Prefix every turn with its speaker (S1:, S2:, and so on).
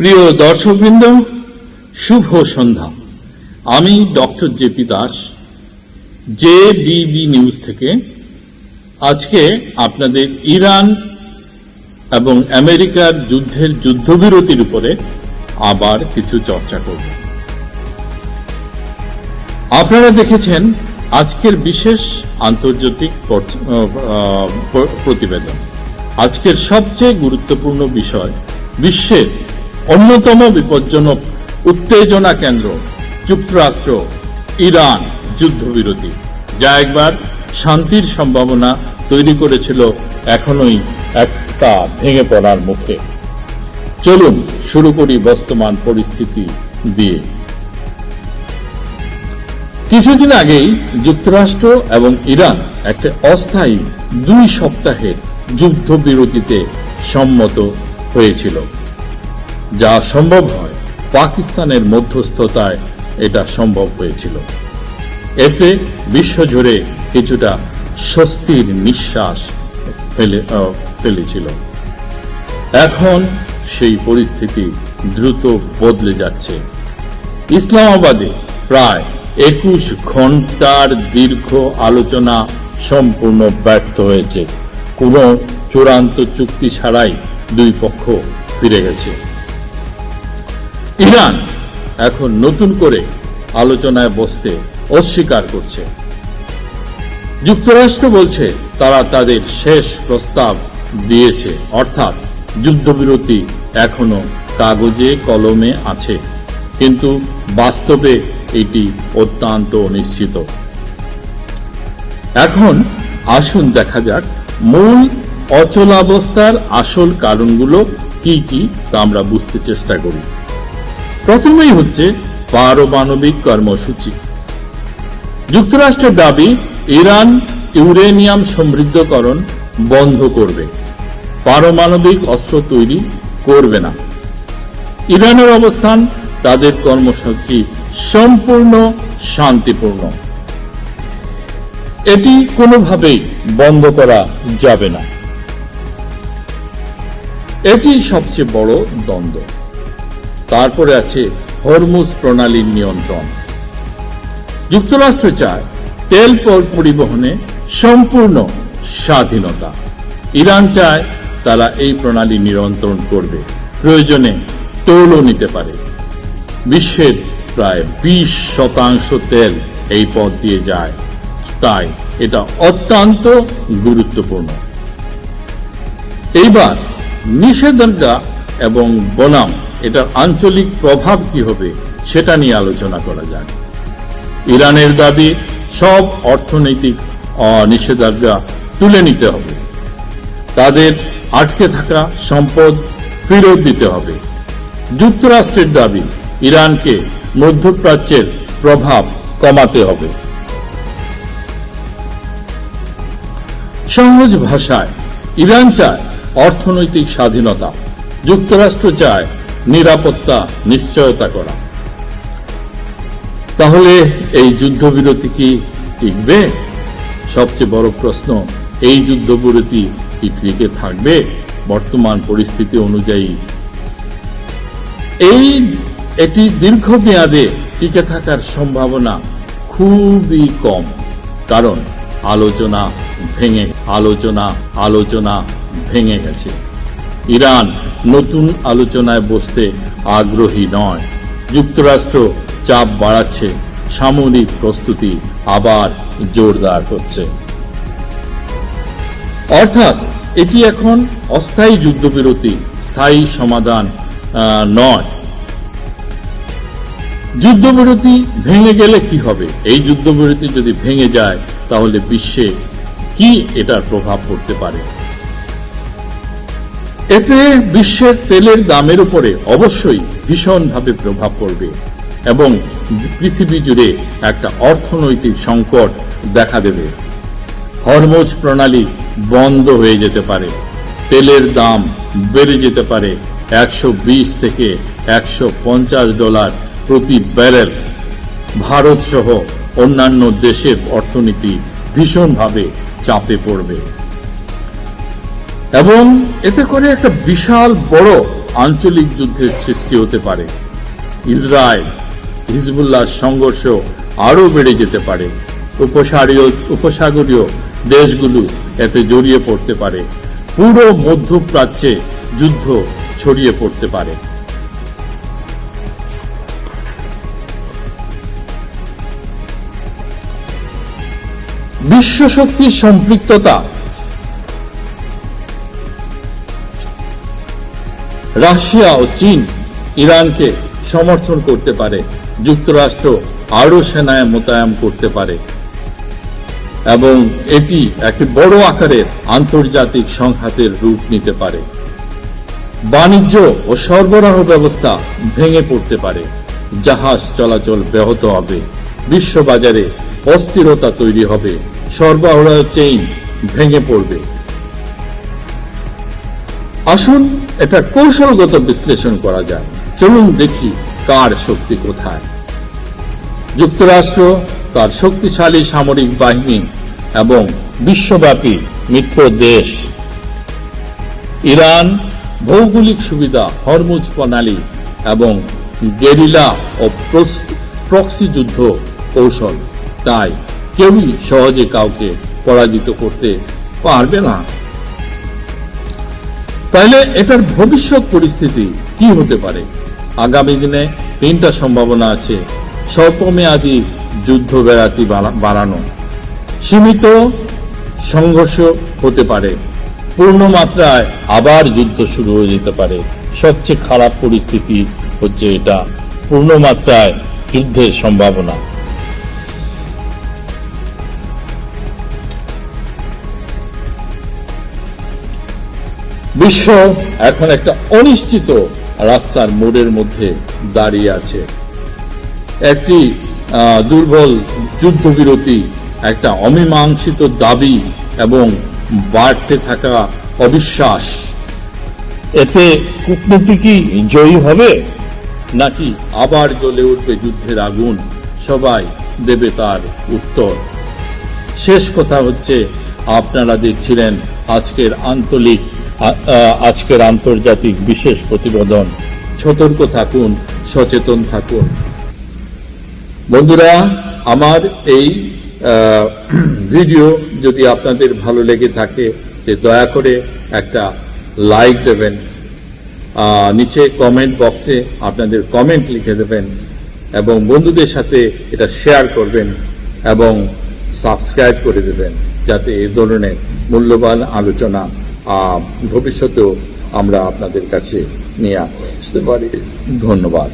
S1: প্রিয় দর্শকবৃন্দ, শুভ সন্ধ্যা। আমি ডক্টর জেপি দাস, জেবিবি নিউজ থেকে আজকে আপনাদের ইরান এবং আমেরিকার যুদ্ধের যুদ্ধবিরতির উপরে আবার কিছু চর্চা করব। আপনারা দেখেছেন আজকের বিশেষ আন্তর্জাতিক প্রতিবেদন। আজকের সবচেয়ে গুরুত্বপূর্ণ বিষয়, বিশ্বের অন্যতম বিপজ্জনক উত্তেজনা কেন্দ্র যুক্তরাষ্ট্র ইরান যুদ্ধবিরতি, যা একবার শান্তির সম্ভাবনা তৈরি করেছিল, এখনোই একটা ভেঙে পড়ার মুখে। চলুন শুরু করি বর্তমান পরিস্থিতি দিয়ে। কিছুদিন আগেই যুক্তরাষ্ট্র এবং ইরান একটা অস্থায়ী 2 সপ্তাহের যুদ্ধবিরতিতে সম্মত হয়েছিল, যা সম্ভব হয় পাকিস্তানের মধ্যস্থতায়। এটা সম্ভব হয়েছিল। এতে বিশ্বজুড়ে কিছুটা স্বস্তির নিঃশ্বাস ফেলেছিল। এখন সেই পরিস্থিতি দ্রুত বদলে যাচ্ছে। ইসলামাবাদে প্রায় 21 ঘন্টার দীর্ঘ আলোচনা সম্পূর্ণ ব্যর্থ হয়েছে। কোনো চূড়ান্ত চুক্তি ছাড়াই 2 পক্ষ ফিরে গেছে। ইরান এখন নতুন করে আলোচনায় বসতে অস্বীকার করছে। যুক্তরাষ্ট্র বলছে তারা তাদের শেষ প্রস্তাব দিয়েছে, অর্থাৎ যুদ্ধবিরতি এখনো কাগজে কলমে আছে, কিন্তু বাস্তবে এটি অত্যন্ত অনিশ্চিত। এখন আসুন দেখা যাক মূল অচলাবস্থার আসল কারণগুলো কি কি, তা আমরা বুঝতে চেষ্টা করি। প্রথমেই হচ্ছে পারমাণবিক কর্মসূচি। যুক্তরাষ্ট্রের দাবি ইরান ইউরেনিয়াম সমৃদ্ধকরণ বন্ধ করবে, পারমাণবিক অস্ত্র তৈরি করবে না। ইরানের অবস্থান, তাদের কর্মসূচি সম্পূর্ণ শান্তিপূর্ণ, এটি কোনোভাবেই বন্ধ করা যাবে না। এটি সবচেয়ে বড় দ্বন্দ্ব। তারপরে আছে হরমুজ প্রণালীর নিয়ন্ত্রণ। যুক্তরাষ্ট্র চায় তেল পরিবহনে সম্পূর্ণ স্বাধীনতা। ইরান চায় তারা এই প্রণালী নিয়ন্ত্রণ করবে, প্রয়োজনে টোলও নিতে পারে। বিশ্বের প্রায় 20% তেল এই পথ দিয়ে যায়, তাই এটা অত্যন্ত গুরুত্বপূর্ণ। এইবার নিষেধাজ্ঞা এবং বনাম এটার আঞ্চলিক প্রভাব কি হবে সেটা নিয়ে আলোচনা করা যাক। ইরানের দাবি সব অর্থনৈতিক নিষেধাজ্ঞা তুলে নিতে হবে, তাদের আটকে থাকা সম্পদ ফেরত দিতে হবে। যুক্তরাষ্ট্রের দাবি ইরানকে মধ্যপ্রাচ্যের প্রভাব কমাতে হবে। সহজ ভাষায় ইরান চায় অর্থনৈতিক স্বাধীনতা, যুক্তরাষ্ট্র চায় নিরাপত্তা নিশ্চয়তা করা। তাহলে এই যুদ্ধবিরতি কি টিকবে? সবচেয়ে বড় প্রশ্ন, এই যুদ্ধবিরতি কি টিকে থাকবে বর্তমান পরিস্থিতি অনুযায়ী? এটি দীর্ঘমেয়াদে টিকে থাকার সম্ভাবনা খুবই কম, কারণ আলোচনা ভেঙে গেছে। ইরান নতুন আলোচনায় বসতে আগ্রহী নয়। যুক্তরাষ্ট্র চাপ বাড়াচ্ছে, সামরিক প্রস্তুতি আবার জোরদার হচ্ছে। অর্থাৎ এটি এখন অস্থায়ী যুদ্ধবিরতি, স্থায়ী সমাধান নয়। যুদ্ধবিরতি ভেঙে গেলে কি হবে? এই যুদ্ধবিরতি যদি ভেঙে যায় তাহলে বিশ্বে কি এটার প্রভাব পড়তে পারে? এতে বিশ্বের তেলের দামের উপরে অবশ্যই ভীষণভাবে প্রভাব পড়বে এবং পৃথিবী জুড়ে একটা অর্থনৈতিক সংকট দেখা দেবে। হরমুজ প্রণালী বন্ধ হয়ে যেতে পারে, তেলের দাম বেড়ে যেতে পারে 120 থেকে $150 প্রতি ব্যারেল। ভারত সহ অন্যান্য দেশের অর্থনীতি ভীষণভাবে চাপে পড়বে এবং এতে করে একটা বিশাল বড় আঞ্চলিক যুদ্ধের সৃষ্টি হতে পারে। ইসরায়েল হিজবুল্লাহ সংঘর্ষ আরও বেড়ে যেতে পারে। উপসাগরীয় দেশগুলো এতে জড়িয়ে পড়তে পারে। পুরো মধ্যপ্রাচ্যে যুদ্ধ ছড়িয়ে পড়তে পারে। বিশ্বশক্তির সম্পৃক্ততা। রাশিয়া ও চীন ইরানকে সমর্থন করতে পারে। যুক্তরাষ্ট্র আরও সেনা মোতায়েন করতে পারে এবং এটি একটি বড় আকারের আন্তর্জাতিক সংঘাতের রূপ নিতে পারে। বাণিজ্য ও সরবরাহ ব্যবস্থা ভেঙে পড়তে পারে। জাহাজ চলাচল ব্যাহত হবে। বিশ্ববাজারে অস্থিরতা তৈরি হবে। সরবরাহ চেইন ভেঙে পড়বে। আসুন এটা কৌশলগত বিশ্লেষণ করা যায়। চলুন দেখি কার শক্তি কোথায়। যুক্তরাষ্ট্র তার শক্তিশালী সামরিক বাহিনী এবং বিশ্বব্যাপী মিত্র দেশ। ইরান ভৌগোলিক সুবিধা, হরমুজ প্রণালী এবং গেরিলা ও প্রক্সি যুদ্ধ কৌশল। তাই কেউই সহজে কাউকে পরাজিত করতে পারবে না। তাহলে এটার ভবিষ্যৎ পরিস্থিতি কি হতে পারে? আগামী দিনে তিনটা সম্ভাবনা আছে। স্বল্পমেয়াদী যুদ্ধ বিরতি বাড়ানো, সীমিত সংঘর্ষ হতে পারে, পূর্ণমাত্রায় আবার যুদ্ধ শুরু হয়ে যেতে পারে। সবচেয়ে খারাপ পরিস্থিতি হচ্ছে এটা, পূর্ণমাত্রায় যুদ্ধের সম্ভাবনা। বিশ্ব এখন একটা অনিশ্চিত রাস্তার মোড়ের মধ্যে দাঁড়িয়ে আছে। একটি দুর্বল যুদ্ধবিরতি, একটা অমীমাংসিত দাবি এবং বাড়তে থাকা অবিশ্বাস। এতে কূটনীতি কি জয়ী হবে নাকি আবার জ্বলে উঠবে যুদ্ধের আগুন? সবাই দেবে তার উত্তর। শেষ কথা হচ্ছে, আপনারা দেখছিলেন আজকের আন্তর্জাতিক বিশেষ প্রতিবেদন। সতর্ক থাকুন, সচেতন থাকুন। বন্ধুরা, আমার এই ভিডিও যদি আপনাদের ভালো লেগে থাকে যে দয়া করে একটা লাইক দেবেন, নিচে কমেন্ট বক্সে আপনাদের কমেন্ট লিখে দেবেন এবং বন্ধুদের সাথে এটা শেয়ার করবেন এবং সাবস্ক্রাইব করে দেবেন, যাতে এই ধরনের মূল্যবান আলোচনা ভবিষ্যতেও আমরা আপনাদের কাছে নিয়ে আসতে পারি। ধন্যবাদ।